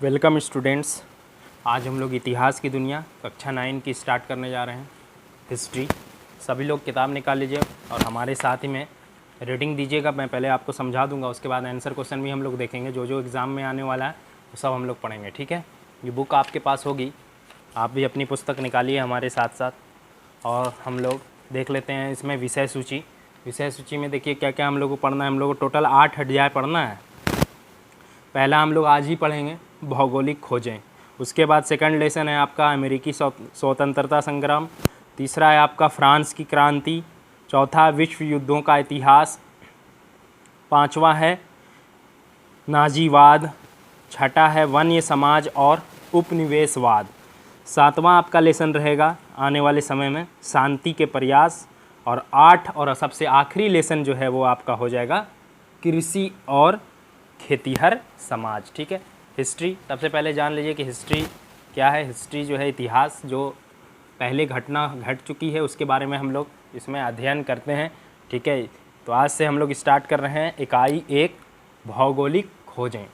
Welcome students. आज हम लोग इतिहास की दुनिया कक्षा 9 की स्टार्ट करने जा रहे हैं, हिस्ट्री। सभी लोग किताब निकाल लीजिए और हमारे साथ ही में रीडिंग दीजिएगा। मैं पहले आपको समझा दूंगा, उसके बाद आंसर क्वेश्चन भी हम लोग देखेंगे। जो जो एग्ज़ाम में आने वाला है वो सब हम लोग पढ़ेंगे, ठीक है। ये बुक आपके पास होगी, आप भी अपनी पुस्तक निकालिए हमारे साथ साथ और हम लोग देख लेते हैं इसमें विषय सूची। विषय सूची में देखिए क्या क्या हम लोग को पढ़ना है। हम लोग को टोटल 8 अध्याय पढ़ना है। पहला हम लोग आज ही पढ़ेंगे भौगोलिक खोजें। उसके बाद सेकंड लेसन है आपका अमेरिकी स्वतंत्रता संग्राम। तीसरा है आपका फ्रांस की क्रांति। चौथा विश्व युद्धों का इतिहास। पांचवा है नाजीवाद। छठा है वन्य समाज और उपनिवेशवाद। सातवां आपका लेसन रहेगा आने वाले समय में शांति के प्रयास। और 8 और सबसे आखिरी लेसन जो है वो आपका हो जाएगा कृषि और खेतीहर समाज, ठीक है। हिस्ट्री सबसे पहले जान लीजिए कि हिस्ट्री क्या है। हिस्ट्री जो है इतिहास, जो पहले घटना घट चुकी है उसके बारे में हम लोग इसमें अध्ययन करते हैं, ठीक है। तो आज से हम लोग स्टार्ट कर रहे हैं इकाई 1 भौगोलिक खोजें।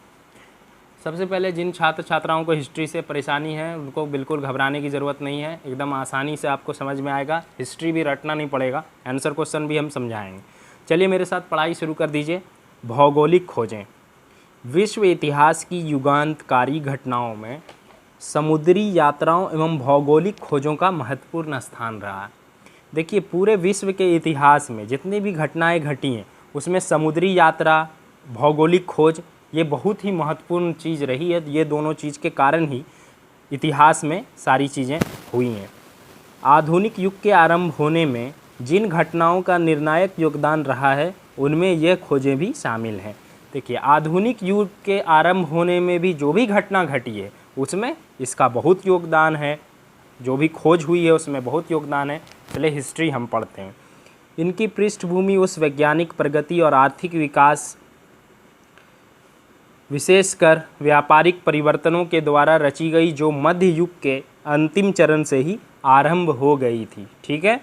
सबसे पहले जिन छात्र छात्राओं को हिस्ट्री से परेशानी है उनको बिल्कुल घबराने की ज़रूरत नहीं है, एकदम आसानी से आपको समझ में आएगा। हिस्ट्री भी रटना नहीं पड़ेगा, आंसर क्वेश्चन भी हम समझाएंगे। चलिए मेरे साथ पढ़ाई शुरू कर दीजिए। भौगोलिक खोजें। विश्व इतिहास की युगांतकारी घटनाओं में समुद्री यात्राओं एवं भौगोलिक खोजों का महत्वपूर्ण स्थान रहा है। देखिए पूरे विश्व के इतिहास में जितनी भी घटनाएं घटी हैं उसमें समुद्री यात्रा, भौगोलिक खोज ये बहुत ही महत्वपूर्ण चीज़ रही है। ये दोनों चीज़ के कारण ही इतिहास में सारी चीज़ें हुई हैं। आधुनिक युग के आरंभ होने में जिन घटनाओं का निर्णायक योगदान रहा है उनमें यह खोजें भी शामिल हैं। देखिए आधुनिक युग के आरंभ होने में भी जो भी घटना घटी है उसमें इसका बहुत योगदान है। जो भी खोज हुई है उसमें बहुत योगदान है। चलिए हिस्ट्री हम पढ़ते हैं। इनकी पृष्ठभूमि उस वैज्ञानिक प्रगति और आर्थिक विकास, विशेषकर व्यापारिक परिवर्तनों के द्वारा रची गई जो मध्य युग के अंतिम चरण से ही आरंभ हो गई थी, ठीक है।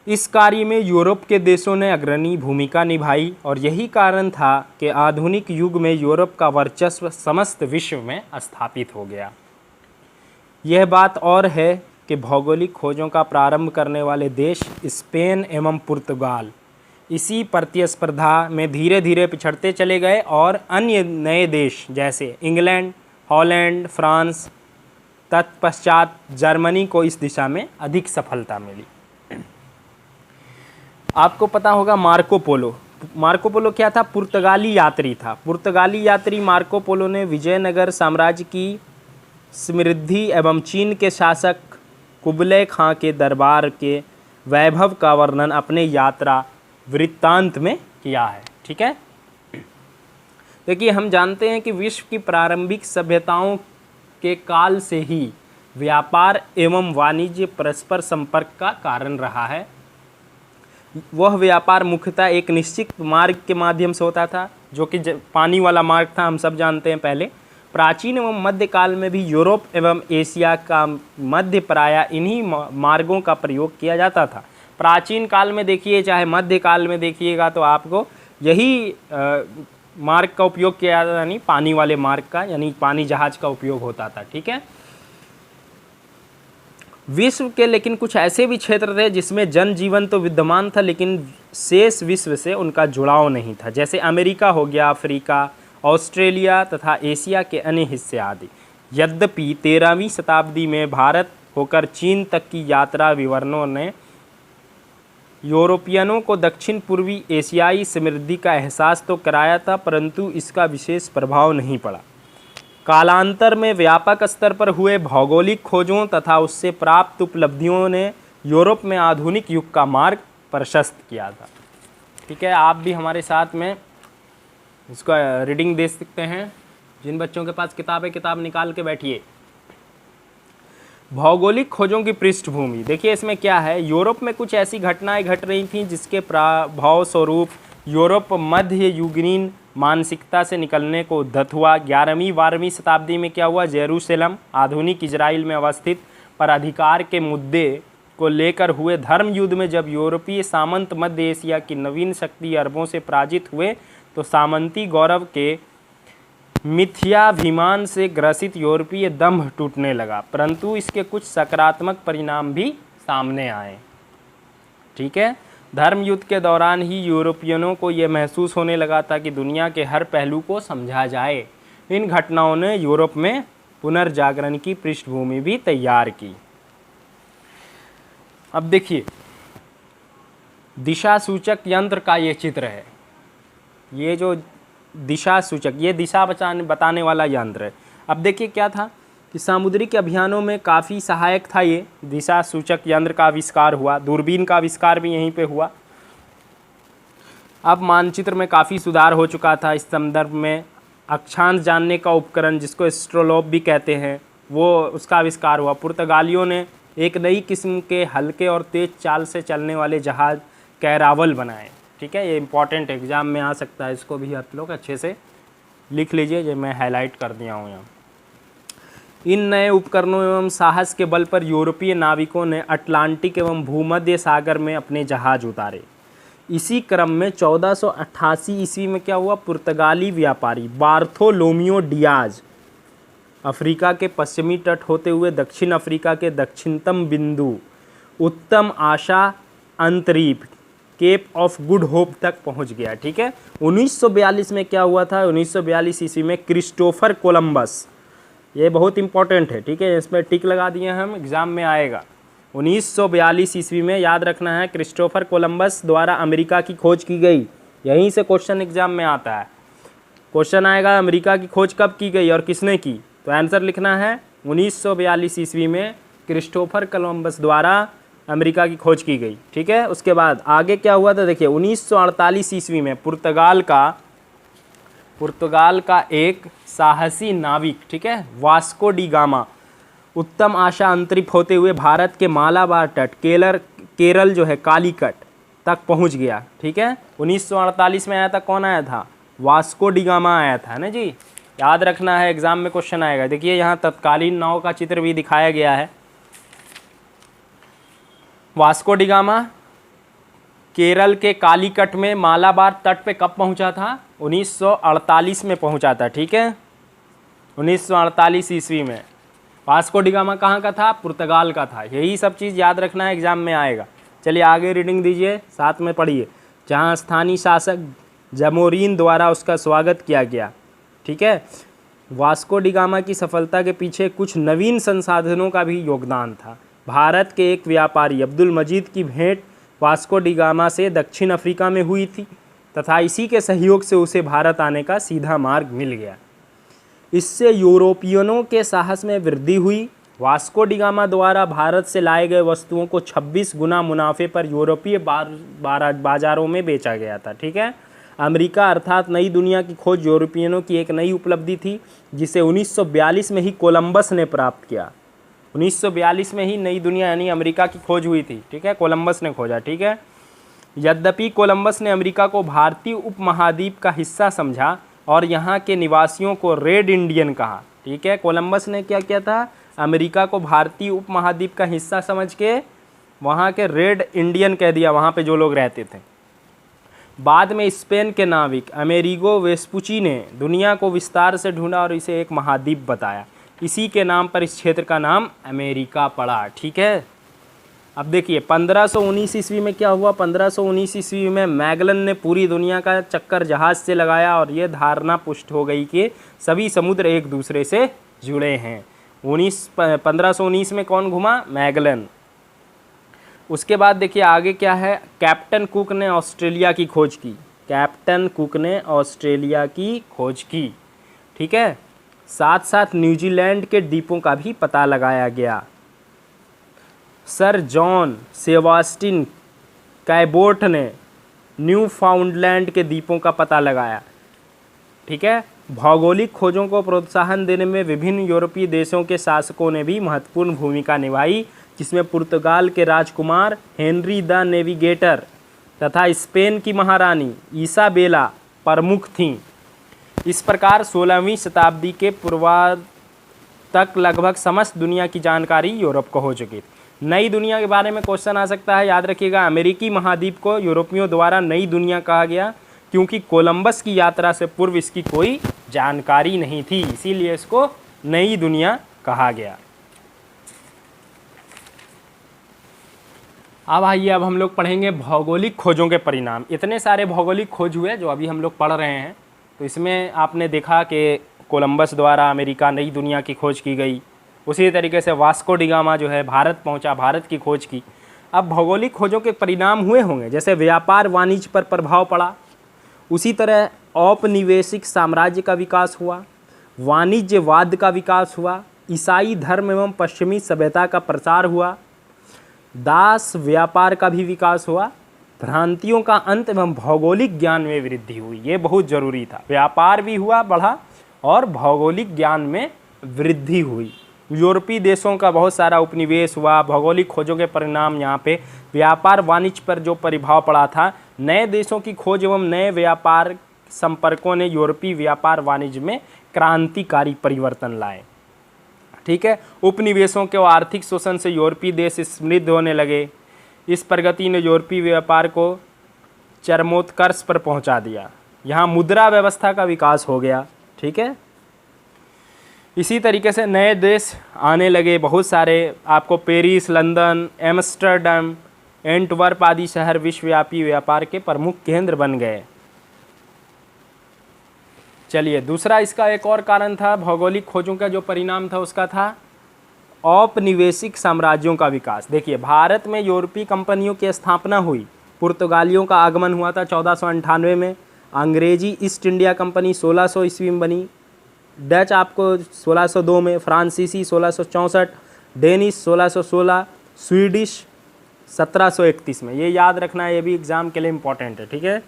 इस कार्य में यूरोप के देशों ने अग्रणी भूमिका निभाई और यही कारण था कि आधुनिक युग में यूरोप का वर्चस्व समस्त विश्व में स्थापित हो गया। यह बात और है कि भौगोलिक खोजों का प्रारंभ करने वाले देश स्पेन एवं पुर्तगाल इसी प्रतिस्पर्धा में धीरे धीरे पिछड़ते चले गए और अन्य नए देश जैसे इंग्लैंड, हॉलैंड, फ्रांस, तत्पश्चात जर्मनी को इस दिशा में अधिक सफलता मिली। आपको पता होगा मार्को पोलो। मार्को पोलो क्या था? पुर्तगाली यात्री था। पुर्तगाली यात्री मार्को पोलो ने विजयनगर साम्राज्य की समृद्धि एवं चीन के शासक कुबलय खां के दरबार के वैभव का वर्णन अपने यात्रा वृत्तांत में किया है, ठीक है। देखिए हम जानते हैं कि विश्व की प्रारंभिक सभ्यताओं के काल से ही व्यापार एवं वाणिज्य परस्पर संपर्क का कारण रहा है। वह व्यापार मुख्यतः एक निश्चित मार्ग के माध्यम से होता था जो कि पानी वाला मार्ग था, हम सब जानते हैं। पहले प्राचीन एवं मध्यकाल में भी यूरोप एवं एशिया का मध्य प्रायः इन्हीं मार्गों का प्रयोग किया जाता था। प्राचीन काल में देखिए चाहे मध्यकाल में देखिएगा तो आपको यही मार्ग का उपयोग किया जाता, यानी पानी वाले मार्ग का, यानी पानी जहाज का उपयोग होता था, ठीक है। विश्व के लेकिन कुछ ऐसे भी क्षेत्र थे जिसमें जनजीवन तो विद्यमान था लेकिन शेष विश्व से उनका जुड़ाव नहीं था, जैसे अमेरिका हो गया, अफ्रीका, ऑस्ट्रेलिया तथा एशिया के अन्य हिस्से आदि। यद्यपि 13वीं शताब्दी में भारत होकर चीन तक की यात्रा विवरणों ने यूरोपियनों को दक्षिण पूर्वी एशियाई समृद्धि का एहसास तो कराया था परंतु इसका विशेष प्रभाव नहीं पड़ा। कालांतर में व्यापक स्तर पर हुए भौगोलिक खोजों तथा उससे प्राप्त उपलब्धियों ने यूरोप में आधुनिक युग का मार्ग प्रशस्त किया था, ठीक है। आप भी हमारे साथ में इसका रीडिंग दे सकते हैं। जिन बच्चों के पास किताब है किताब निकाल के बैठिए। भौगोलिक खोजों की पृष्ठभूमि देखिए इसमें क्या है। यूरोप में कुछ ऐसी घटनाएं घट रही थीं जिसके प्रभाव स्वरूप यूरोप मध्य युगीन मानसिकता से निकलने को उद्यत हुआ। 11वीं-12वीं शताब्दी में क्या हुआ, जेरूसलम आधुनिक इजराइल में अवस्थित पर अधिकार के मुद्दे को लेकर हुए धर्म युद्ध में जब यूरोपीय सामंत मध्य एशिया की नवीन शक्ति अरबों से पराजित हुए तो सामंती गौरव के मिथ्याभिमान से ग्रसित यूरोपीय दंभ टूटने लगा, परंतु इसके कुछ सकारात्मक परिणाम भी सामने आए। ठीक है, धर्म युद्ध के दौरान ही यूरोपियनों को यह महसूस होने लगा था कि दुनिया के हर पहलू को समझा जाए। इन घटनाओं ने यूरोप में पुनर्जागरण की पृष्ठभूमि भी तैयार की। अब देखिए, दिशा सूचक यंत्र का ये चित्र है। ये जो दिशा सूचक, ये दिशा बताने वाला यंत्र है। अब देखिए क्या था कि सामुद्रिक अभियानों में काफ़ी सहायक था ये दिशा सूचक यंत्र का आविष्कार हुआ। दूरबीन का आविष्कार भी यहीं पे हुआ। अब मानचित्र में काफ़ी सुधार हो चुका था। इस संदर्भ में अक्षांश जानने का उपकरण, जिसको एस्ट्रोलोब भी कहते हैं, वो उसका आविष्कार हुआ। पुर्तगालियों ने एक नई किस्म के हल्के और तेज चाल से चलने वाले जहाज़ कैरावल बनाए। ठीक है, ये इंपॉर्टेंट एग्जाम में आ सकता है, इसको भी आप लोग अच्छे से लिख लीजिए, जो मैं हाईलाइट कर दिया हूँ यहाँ। इन नए उपकरणों एवं साहस के बल पर यूरोपीय नाविकों ने अटलांटिक एवं भूमध्य सागर में अपने जहाज उतारे। इसी क्रम में 1488 ईस्वी में क्या हुआ, पुर्तगाली व्यापारी बार्थोलोमियो डियाज अफ्रीका के पश्चिमी तट होते हुए दक्षिण अफ्रीका के दक्षिणतम बिंदु उत्तम आशा अंतरीप केप ऑफ गुड होप तक पहुंच गया। ठीक है, 1942 में क्या हुआ था, 1942 ईस्वी में क्रिस्टोफर कोलंबस, ये बहुत इंपॉर्टेंट है। ठीक है, इसमें टिक लगा दिए हम, एग्जाम में आएगा। 1942 ईस्वी में याद रखना है, क्रिस्टोफर कोलंबस द्वारा अमेरिका की खोज की गई। यहीं से क्वेश्चन एग्जाम में आता है। क्वेश्चन आएगा अमेरिका की खोज कब की गई और किसने की, तो आंसर लिखना है 1942 ईस्वी में क्रिस्टोफर कोलंबस द्वारा अमेरिका की खोज की गई। ठीक है, उसके बाद आगे क्या हुआ था, देखिए 1948 ईस्वी में पुर्तगाल का एक साहसी नाविक, ठीक है, वास्को डी गामा, उत्तम आशा अंतरिप होते हुए भारत के मालाबार तट केरल जो है कालीकट तक पहुंच गया। ठीक है, 1948 में आया था, कौन आया था, वास्को डी गामा आया था ना जी, याद रखना है, एग्जाम में क्वेश्चन आएगा। देखिए यहाँ तत्कालीन नाव का चित्र भी दिखाया गया है। वास्को डी गामा केरल के कालीकट में मालाबार तट पे कब पहुंचा था, 1948 में पहुंचा था। ठीक है, 1948 ईस्वी में। वास्को डी गामा कहाँ का था, पुर्तगाल का था। यही सब चीज़ याद रखना है, एग्जाम में आएगा। चलिए आगे रीडिंग दीजिए, साथ में पढ़िए। जहाँ स्थानीय शासक जमोरीन द्वारा उसका स्वागत किया गया। ठीक है, वास्को डी गामा की सफलता के पीछे कुछ नवीन संसाधनों का भी योगदान था। भारत के एक व्यापारी अब्दुल मजीद की भेंट वास्को डी गामा से दक्षिण अफ्रीका में हुई थी तथा इसी के सहयोग से उसे भारत आने का सीधा मार्ग मिल गया। इससे यूरोपियनों के साहस में वृद्धि हुई। वास्को डी गामा द्वारा भारत से लाए गए वस्तुओं को 26 गुना मुनाफे पर यूरोपीय बाजारों में बेचा गया था। ठीक है, अमेरिका अर्थात नई दुनिया की खोज यूरोपियनों की एक नई उपलब्धि थी, जिसे 1942 में ही कोलंबस ने प्राप्त किया। 1942 में ही नई दुनिया यानी अमेरिका की खोज हुई थी। ठीक है, कोलंबस ने खोजा। ठीक है, यद्यपि कोलंबस ने अमेरिका को भारतीय उपमहाद्वीप का हिस्सा समझा और यहाँ के निवासियों को रेड इंडियन कहा। ठीक है, कोलंबस ने क्या किया था, अमेरिका को भारतीय उपमहाद्वीप का हिस्सा समझ के वहाँ के रेड इंडियन कह दिया, वहाँ पे जो लोग रहते थे। बाद में स्पेन के नाविक अमेरिगो वेस्पुची ने दुनिया को विस्तार से ढूंढा और इसे एक महाद्वीप बताया। इसी के नाम पर इस क्षेत्र का नाम अमेरिका पड़ा। ठीक है, अब देखिए 1519 ईस्वी में क्या हुआ, 1519 ईस्वी में मैगलन ने पूरी दुनिया का चक्कर जहाज से लगाया और ये धारणा पुष्ट हो गई कि सभी समुद्र एक दूसरे से जुड़े हैं। 1519 में कौन घुमा, मैगलन। उसके बाद देखिए आगे क्या है, कैप्टन कुक ने ऑस्ट्रेलिया की खोज की। कैप्टन कुक ने ऑस्ट्रेलिया की खोज की। ठीक है, साथ साथ न्यूजीलैंड के द्वीपों का भी पता लगाया गया। सर जॉन सेबास्टिन कैबोट ने न्यू फाउंडलैंड के द्वीपों का पता लगाया। ठीक है, भौगोलिक खोजों को प्रोत्साहन देने में विभिन्न यूरोपीय देशों के शासकों ने भी महत्वपूर्ण भूमिका निभाई, जिसमें पुर्तगाल के राजकुमार हेनरी द नेविगेटर तथा स्पेन की महारानी इसाबेला प्रमुख थीं। इस प्रकार 16वीं शताब्दी के पूर्वार्ध तक लगभग समस्त दुनिया की जानकारी यूरोप को हो चुकी थी। नई दुनिया के बारे में क्वेश्चन आ सकता है, याद रखिएगा। अमेरिकी महाद्वीप को यूरोपियों द्वारा नई दुनिया कहा गया, क्योंकि कोलंबस की यात्रा से पूर्व इसकी कोई जानकारी नहीं थी, इसीलिए इसको नई दुनिया कहा गया। अब आइए, अब हम लोग पढ़ेंगे भौगोलिक खोजों के परिणाम। इतने सारे भौगोलिक खोज हुए जो अभी हम लोग पढ़ रहे हैं, तो इसमें आपने देखा कि कोलंबस द्वारा अमेरिका, नई दुनिया की खोज की गई। उसी तरीके से वास्को डी गामा जो है भारत पहुंचा, भारत की खोज की। अब भौगोलिक खोजों के परिणाम हुए होंगे, जैसे व्यापार वाणिज्य पर प्रभाव पड़ा, उसी तरह औपनिवेशिक साम्राज्य का विकास हुआ, वाणिज्यवाद का विकास हुआ, ईसाई धर्म एवं पश्चिमी सभ्यता का प्रसार हुआ, दास व्यापार का भी विकास हुआ, भ्रांतियों का अंत एवं भौगोलिक ज्ञान में वृद्धि हुई। ये बहुत ज़रूरी था, व्यापार भी हुआ, बढ़ा, और भौगोलिक ज्ञान में वृद्धि हुई। यूरोपीय देशों का बहुत सारा उपनिवेश हुआ। भौगोलिक खोजों के परिणाम यहाँ पे व्यापार वाणिज्य पर जो प्रभाव पड़ा था, नए देशों की खोज एवं नए व्यापार संपर्कों ने यूरोपीय व्यापार वाणिज्य में क्रांतिकारी परिवर्तन लाए। ठीक है, उपनिवेशों के आर्थिक शोषण से यूरोपीय देश समृद्ध होने लगे। इस प्रगति ने यूरोपीय व्यापार को चरमोत्कर्ष पर पहुंचा दिया। यहाँ मुद्रा व्यवस्था का विकास हो गया। ठीक है, इसी तरीके से नए देश आने लगे बहुत सारे। आपको पेरिस, लंदन, एम्स्टर्डम, एंटवर्प आदि शहर विश्वव्यापी व्यापार के प्रमुख केंद्र बन गए। चलिए, दूसरा इसका एक और कारण था भौगोलिक खोजों का जो परिणाम था, उसका था औपनिवेशिक साम्राज्यों का विकास। देखिए, भारत में यूरोपीय कंपनियों की स्थापना हुई, पुर्तगालियों का आगमन हुआ था 1498 में, अंग्रेजी ईस्ट इंडिया कंपनी 1600 ईस्वी में बनी, डच आपको 1602 में, फ्रांसीसी 1664, डेनिश 1616, स्वीडिश 1731 में। ये याद रखना, ये भी एग्जाम के लिए इम्पोर्टेंट है। ठीक है,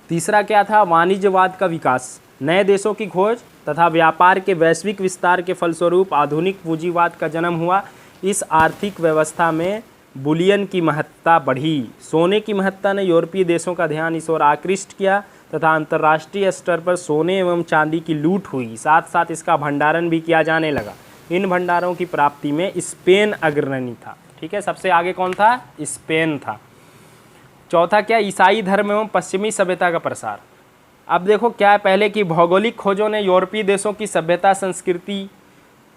तीसरा क्या था, वाणिज्यवाद का विकास। नए देशों की खोज तथा व्यापार के वैश्विक विस्तार के फलस्वरूप आधुनिक पूंजीवाद का जन्म हुआ। इस आर्थिक व्यवस्था में बुलियन की महत्ता बढ़ी। सोने की महत्ता ने यूरोपीय देशों का ध्यान इस ओर आकृष्ट किया तथा अंतर्राष्ट्रीय स्तर पर सोने एवं चांदी की लूट हुई। साथ साथ इसका भंडारण भी किया जाने लगा। इन भंडारों की प्राप्ति में स्पेन अग्रणी था। ठीक है, सबसे आगे कौन था? स्पेन था। चौथा क्या, ईसाई धर्म एवं पश्चिमी सभ्यता का प्रसार। अब देखो क्या है, पहले की भौगोलिक खोजों ने यूरोपीय देशों की सभ्यता, संस्कृति,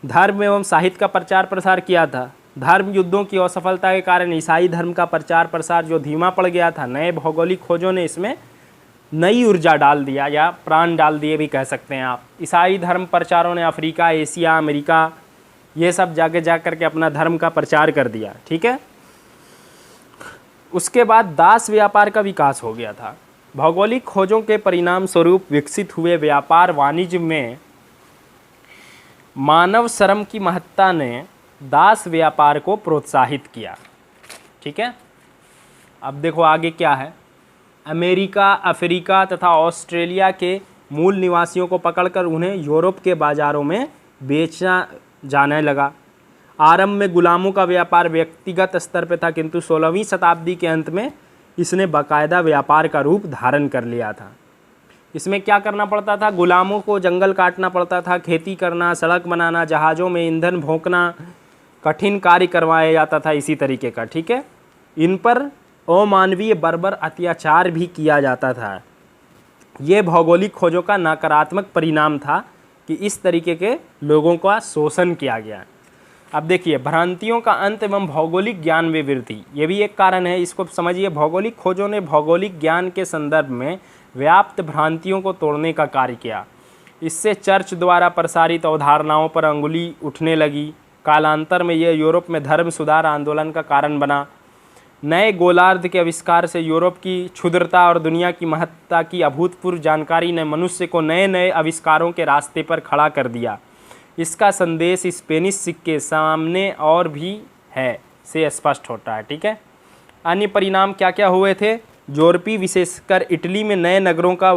धर्म एवं साहित्य का प्रचार प्रसार किया था। धर्म युद्धों की असफलता के कारण ईसाई धर्म का प्रचार प्रसार जो धीमा पड़ गया था, नए भौगोलिक खोजों ने इसमें नई ऊर्जा डाल दिया, या प्राण डाल दिए भी कह सकते हैं आप। ईसाई धर्म प्रचारों ने अफ्रीका, एशिया, अमेरिका, ये सब जा कर के अपना धर्म का प्रचार कर दिया। ठीक है, उसके बाद दास व्यापार का विकास हो गया था। भौगोलिक खोजों के परिणाम स्वरूप विकसित हुए व्यापार वाणिज्य में मानव श्रम की महत्ता ने दास व्यापार को प्रोत्साहित किया। ठीक है, अब देखो आगे क्या है। अमेरिका, अफ्रीका तथा ऑस्ट्रेलिया के मूल निवासियों को पकड़कर उन्हें यूरोप के बाज़ारों में बेचा जाने लगा। आरंभ में गुलामों का व्यापार व्यक्तिगत स्तर पर था, किंतु 16वीं शताब्दी के अंत में इसने बाकायदा व्यापार का रूप धारण कर लिया था। इसमें क्या करना पड़ता था? गुलामों को जंगल काटना पड़ता था, खेती करना, सड़क बनाना, जहाज़ों में ईंधन भोंकना, कठिन कार्य करवाया जाता था इसी तरीके का। ठीक है, इन पर अमानवीय बर्बर अत्याचार भी किया जाता था। ये भौगोलिक खोजों का नकारात्मक परिणाम था कि इस तरीके के लोगों का शोषण किया गया। अब देखिए, भ्रांतियों का अंत एवं भौगोलिक ज्ञान में वृद्धि, ये भी एक कारण है, इसको समझिए। भौगोलिक खोजों ने भौगोलिक ज्ञान के संदर्भ में व्याप्त भ्रांतियों को तोड़ने का कार्य किया। इससे चर्च द्वारा प्रसारित अवधारणाओं पर अंगुली उठने लगी। कालांतर में यह यूरोप में धर्म सुधार आंदोलन का कारण बना। नए गोलार्ध के आविष्कार से यूरोप की क्षुद्रता और दुनिया की महत्ता की अभूतपूर्व जानकारी ने मनुष्य को नए नए आविष्कारों के रास्ते पर खड़ा कर दिया। इसका संदेश स्पेनिश सिक्के सामने और भी है से स्पष्ट होता है। ठीक है, अन्य परिणाम क्या क्या हुए थे? यूरोपीय विशेषकर इटली में नए नगरों का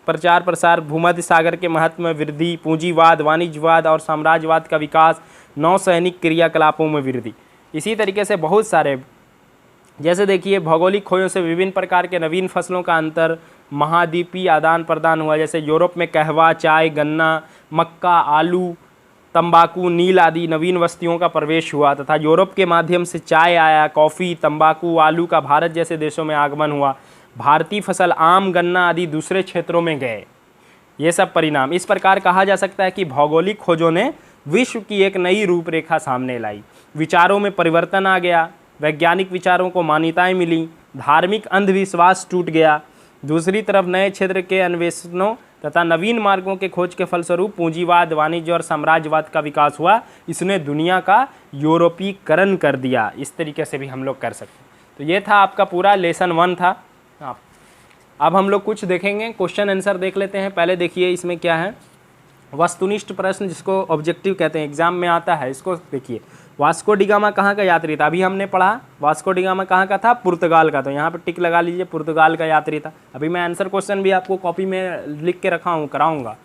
प्रचार प्रसार, भूमध्य सागर के महत्व में वृद्धि, पूंजीवाद, वाणिज्यवाद और साम्राज्यवाद का विकास, नौसैनिक क्रियाकलापों में वृद्धि। इसी तरीके से बहुत सारे, जैसे देखिए, भौगोलिक खोजों से विभिन्न प्रकार के नवीन फसलों का अंतर महाद्वीपीय आदान प्रदान हुआ। जैसे यूरोप में कहवा, चाय, गन्ना, मक्का, आलू, तंबाकू, नील आदि नवीन वस्तुओं का प्रवेश हुआ तथा यूरोप के माध्यम से चाय आया, कॉफ़ी, तंबाकू, आलू का भारत जैसे देशों में आगमन हुआ। भारतीय फसल आम, गन्ना आदि दूसरे क्षेत्रों में गए। ये सब परिणाम। इस प्रकार कहा जा सकता है कि भौगोलिक खोजों ने विश्व की एक नई रूपरेखा सामने लाई। विचारों में परिवर्तन आ गया, वैज्ञानिक विचारों को मान्यताएं मिली, धार्मिक अंधविश्वास टूट गया। दूसरी तरफ नए क्षेत्र के अन्वेषणों तथा नवीन मार्गों के खोज के फलस्वरूप पूंजीवाद, वाणिज्य और साम्राज्यवाद का विकास हुआ। इसने दुनिया का यूरोपीकरण कर दिया। इस तरीके से भी हम लोग कर सकते हैं। तो ये था आपका पूरा लेसन 1 था। अब हम लोग कुछ देखेंगे, क्वेश्चन आंसर देख लेते हैं। पहले देखिए इसमें क्या है, वस्तुनिष्ठ प्रश्न जिसको ऑब्जेक्टिव कहते हैं, एग्जाम में आता है। इसको देखिए, वास्को डी गामा कहाँ का यात्री था? अभी हमने पढ़ा वास्को डी गामा कहाँ का था? पुर्तगाल का। तो यहाँ पे टिक लगा लीजिए, पुर्तगाल का यात्री था। अभी मैं आंसर क्वेश्चन भी आपको कॉपी में लिख के रखा हूँ, कराऊंगा।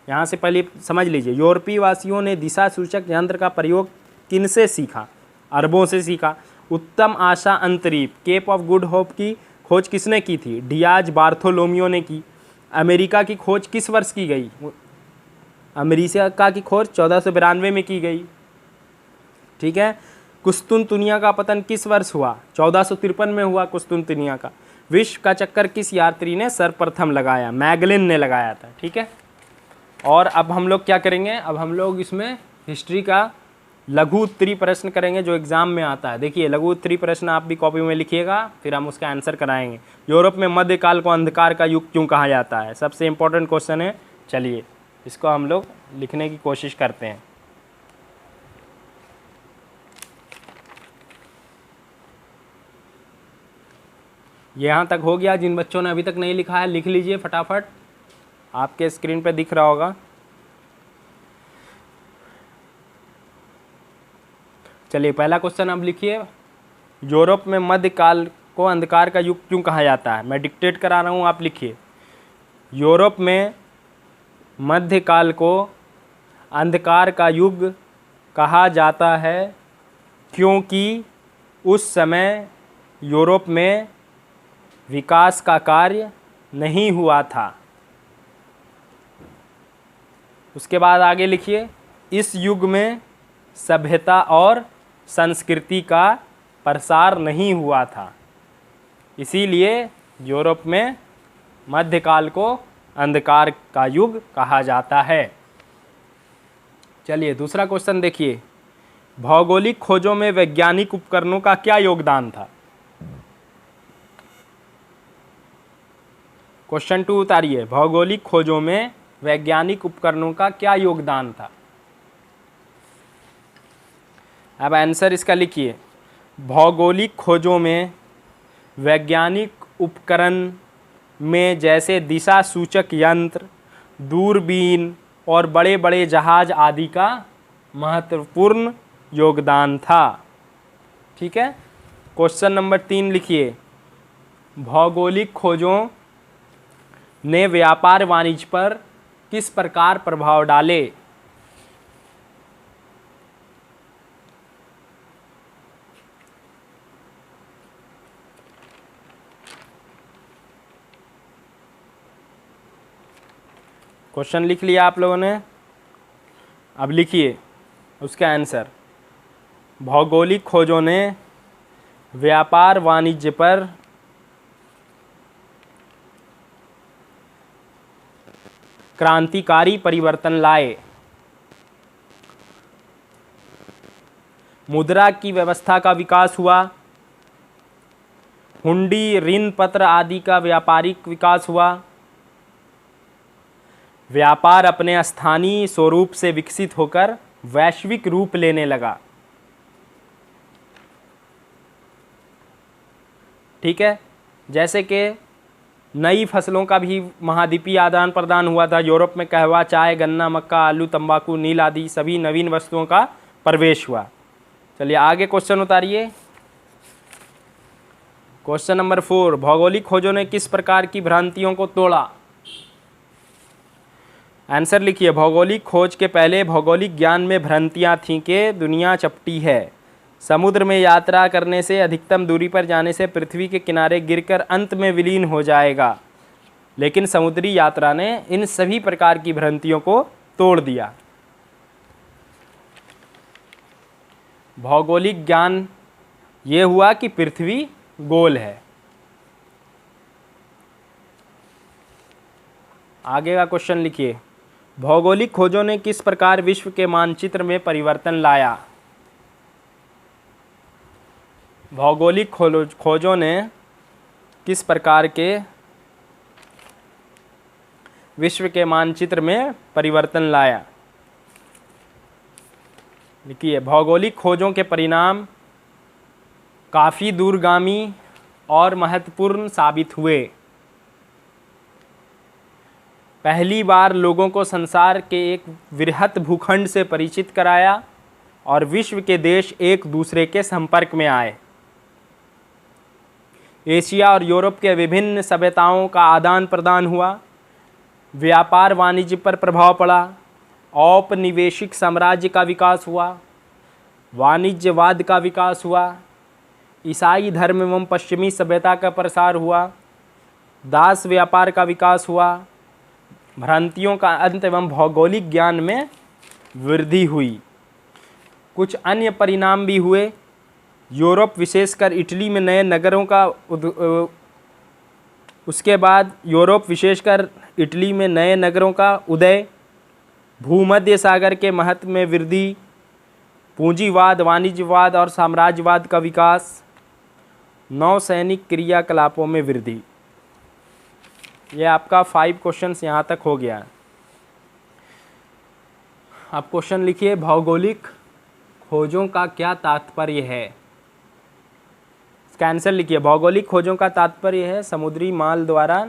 यहाँ से पहले समझ लीजिए, यूरोपीय वासियों ने दिशा सूचक यंत्र का प्रयोग किनसे सीखा? अरबों से सीखा। उत्तम आशा अंतरीप, केप ऑफ गुड होप की खोज किसने की थी? डियाज बार्थोलोमियो ने की। अमेरिका की खोज किस वर्ष की गई? अमेरिका की खोज 1492 में की गई। ठीक है। कुस्तुनतुनिया का पतन किस वर्ष हुआ? 1453 में हुआ कुस्तुनतुनिया का। विश्व का चक्कर किस यात्री ने सर्वप्रथम लगाया? मैगलिन ने लगाया था। ठीक है। और अब हम लोग क्या करेंगे, अब हम लोग इसमें हिस्ट्री का लघु उत्तरी प्रश्न करेंगे जो एग्जाम में आता है। देखिए, लघु उत्तरी प्रश्न आप भी कॉपी में लिखिएगा, फिर हम उसका आंसर कराएंगे। यूरोप में मध्यकाल को अंधकार का युग क्यों कहा जाता है? सबसे इंपॉर्टेंट क्वेश्चन है। चलिए इसको हम लोग लिखने की कोशिश करते हैं। यहाँ तक हो गया। जिन बच्चों ने अभी तक नहीं लिखा है लिख लीजिए फटाफट, आपके स्क्रीन पे दिख रहा होगा। चलिए पहला क्वेश्चन अब लिखिए, यूरोप में मध्यकाल को अंधकार का युग क्यों कहा जाता है? मैं डिक्टेट करा रहा हूँ, आप लिखिए। यूरोप में मध्यकाल को अंधकार का युग कहा जाता है क्योंकि उस समय यूरोप में विकास का कार्य नहीं हुआ था। उसके बाद आगे लिखिए, इस युग में सभ्यता और संस्कृति का प्रसार नहीं हुआ था, इसीलिए यूरोप में मध्यकाल को अंधकार का युग कहा जाता है। चलिए दूसरा क्वेश्चन देखिए, भौगोलिक खोजों में वैज्ञानिक उपकरणों का क्या योगदान था? क्वेश्चन 2 उतारिए, भौगोलिक खोजों में वैज्ञानिक उपकरणों का क्या योगदान था? अब आंसर इसका लिखिए, भौगोलिक खोजों में वैज्ञानिक उपकरण में जैसे दिशा सूचक यंत्र, दूरबीन और बड़े बड़े जहाज आदि का महत्वपूर्ण योगदान था। ठीक है। क्वेश्चन नंबर 3 लिखिए, भौगोलिक खोजों ने व्यापार वाणिज्य पर किस प्रकार प्रभाव डाले? क्वेश्चन लिख लिया आप लोगों ने, अब लिखिए उसका आंसर। भौगोलिक खोजों ने व्यापार वाणिज्य पर क्रांतिकारी परिवर्तन लाए। मुद्रा की व्यवस्था का विकास हुआ, हुंडी, ऋण पत्र आदि का व्यापारिक विकास हुआ, व्यापार अपने स्थानीय स्वरूप से विकसित होकर वैश्विक रूप लेने लगा। ठीक है। जैसे कि नई फसलों का भी महाद्वीपीय आदान प्रदान हुआ था। यूरोप में कहवा, चाय, गन्ना, मक्का, आलू, तंबाकू, नील आदि सभी नवीन वस्तुओं का प्रवेश हुआ। चलिए आगे क्वेश्चन उतारिए। क्वेश्चन नंबर 4, भौगोलिक खोजों ने किस प्रकार की भ्रांतियों को तोड़ा? आंसर लिखिए, भौगोलिक खोज के पहले भौगोलिक ज्ञान में भ्रांतियां थीं कि दुनिया चपटी है, समुद्र में यात्रा करने से, अधिकतम दूरी पर जाने से पृथ्वी के किनारे गिरकर अंत में विलीन हो जाएगा। लेकिन समुद्री यात्रा ने इन सभी प्रकार की भ्रांतियों को तोड़ दिया। भौगोलिक ज्ञान ये हुआ कि पृथ्वी गोल है। आगे का क्वेश्चन लिखिए, भौगोलिक खोजों ने किस प्रकार विश्व के मानचित्र में परिवर्तन लाया। भौगोलिक खोजों ने किस प्रकार के विश्व के मानचित्र में परिवर्तन लाया। लिखिए, भौगोलिक खोजों के परिणाम काफ़ी दूरगामी और महत्वपूर्ण साबित हुए। पहली बार लोगों को संसार के एक वृहत भूखंड से परिचित कराया और विश्व के देश एक दूसरे के संपर्क में आए। एशिया और यूरोप के विभिन्न सभ्यताओं का आदान प्रदान हुआ। व्यापार वाणिज्य पर प्रभाव पड़ा। औपनिवेशिक साम्राज्य का विकास हुआ। वाणिज्यवाद का विकास हुआ। ईसाई धर्म एवं पश्चिमी सभ्यता का प्रसार हुआ। दास व्यापार का विकास हुआ। भ्रांतियों का अंत एवं भौगोलिक ज्ञान में वृद्धि हुई। कुछ अन्य परिणाम भी हुए। यूरोप विशेषकर इटली में नए नगरों का उसके बाद यूरोप विशेषकर इटली में नए नगरों का उदय, भूमध्य सागर के महत्व में वृद्धि, पूंजीवाद, वाणिज्यवाद और साम्राज्यवाद का विकास, नौसैनिक क्रियाकलापों में वृद्धि। यह आपका 5 क्वेश्चंस यहाँ तक हो गया। अब क्वेश्चन लिखिए, भौगोलिक खोजों का क्या तात्पर्य है। इसका आंसर लिखिए, भौगोलिक खोजों का तात्पर्य है समुद्री माल द्वारा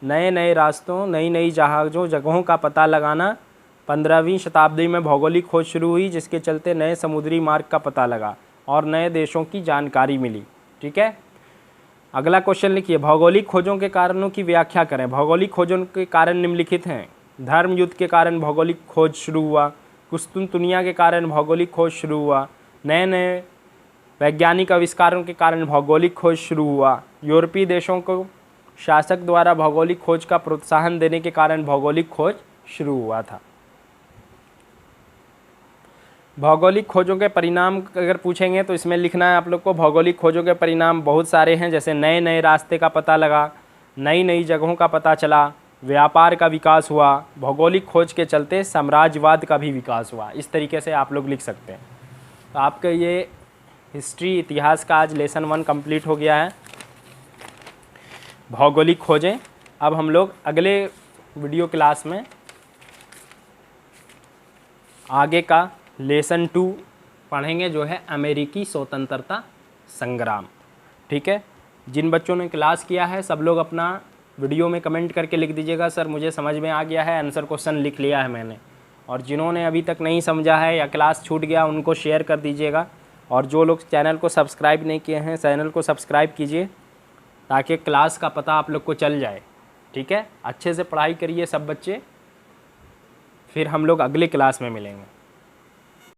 नए नए रास्तों, नई नई जहाज़ों, जगहों का पता लगाना। 15वीं शताब्दी में भौगोलिक खोज शुरू हुई, जिसके चलते नए समुद्री मार्ग का पता लगा और नए देशों की जानकारी मिली। ठीक है, अगला क्वेश्चन लिखिए, भौगोलिक खोजों के कारणों की व्याख्या करें। भौगोलिक खोजों के कारण निम्नलिखित हैं। धर्म युद्ध के कारण भौगोलिक खोज शुरू हुआ। कुस्तुनतुनिया के कारण भौगोलिक खोज शुरू हुआ। नए नए वैज्ञानिक आविष्कारों के कारण भौगोलिक खोज शुरू हुआ। यूरोपीय देशों को शासक द्वारा भौगोलिक खोज का प्रोत्साहन देने के कारण भौगोलिक खोज शुरू हुआ था। भौगोलिक खोजों के परिणाम अगर पूछेंगे तो इसमें लिखना है आप लोग को, भौगोलिक खोजों के परिणाम बहुत सारे हैं, जैसे नए नए रास्ते का पता लगा, नई नई जगहों का पता चला, व्यापार का विकास हुआ, भौगोलिक खोज के चलते साम्राज्यवाद का भी विकास हुआ। इस तरीके से आप लोग लिख सकते हैं। तो आपका ये हिस्ट्री, इतिहास का आज लेसन 1 कंप्लीट हो गया है, भौगोलिक खोजें। अब हम लोग अगले वीडियो क्लास में आगे का लेसन 2 पढ़ेंगे, जो है अमेरिकी स्वतंत्रता संग्राम। ठीक है, जिन बच्चों ने क्लास किया है सब लोग अपना वीडियो में कमेंट करके लिख दीजिएगा, सर मुझे समझ में आ गया है, आंसर क्वेश्चन लिख लिया है मैंने। और जिन्होंने अभी तक नहीं समझा है या क्लास छूट गया, उनको शेयर कर दीजिएगा। और जो लोग चैनल को सब्सक्राइब नहीं किए हैं, चैनल को सब्सक्राइब कीजिए ताकि क्लास का पता आप लोग को चल जाए। ठीक है, अच्छे से पढ़ाई करिए सब बच्चे, फिर हम लोग अगले क्लास में मिलेंगे।